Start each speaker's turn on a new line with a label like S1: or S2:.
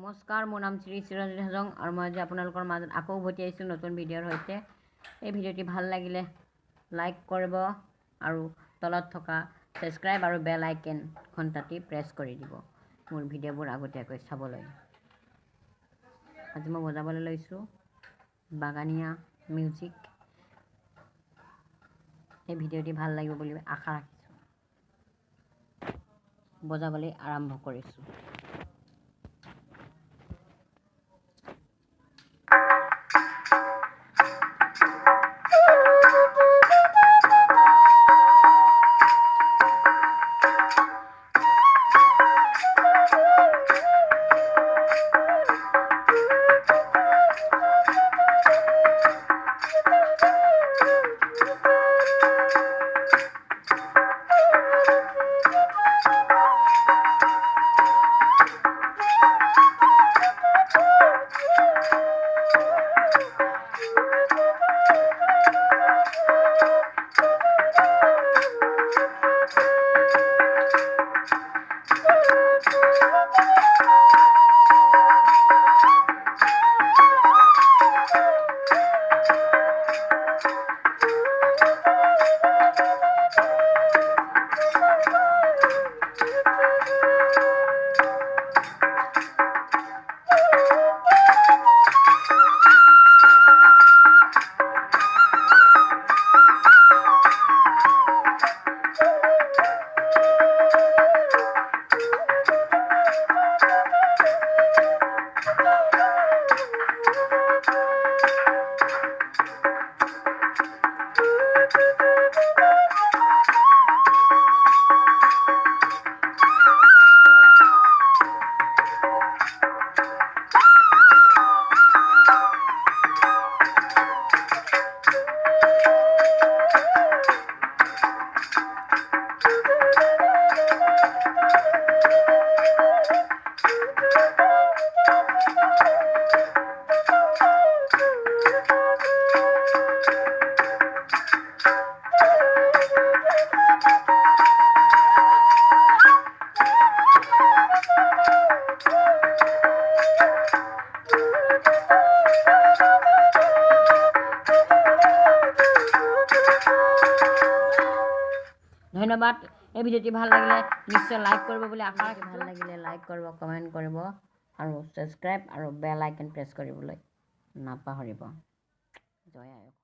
S1: নমস্কাৰ, মোৰ নাম শ্ৰী চিৰঞ্জীৱ হাজং আৰু মই আজি আপোনালোকৰ মাজত আকৌ উভতি আহিছোঁ নতুন ভিডিঅ'ৰ সৈতে। এই ভিডিঅ'টি ভাল লাগিলে লাইক কৰিব আৰু তলত থকা ছাবস্ক্ৰাইব আৰু বেল আইকন ঘণ্টাটি প্ৰেছ কৰি দিব মোৰ ভিডিঅ'বোৰ আগতীয়াকৈ চাবলৈ। আজি মই বজাবলৈ লৈছোঁ বাগানীয়া মিউজিক। এই ভিডিঅ'টি ভাল লাগিব বুলি আশা ৰাখিছোঁ। বজাবলৈ আৰম্ভ কৰিছোঁ। ধন্যবাদ। এই ভিডিঅ'টি ভাল লাগিলে নিশ্চয় লাইক কৰিব বুলি আশা ৰাখিছোঁ। ভাল লাগিলে লাইক কৰিব, কমেণ্ট কৰিব আৰু ছাবস্ক্ৰাইব আৰু বেল আইকন প্ৰেছ কৰিবলৈ নাপাহৰিব। জয় আই অসম।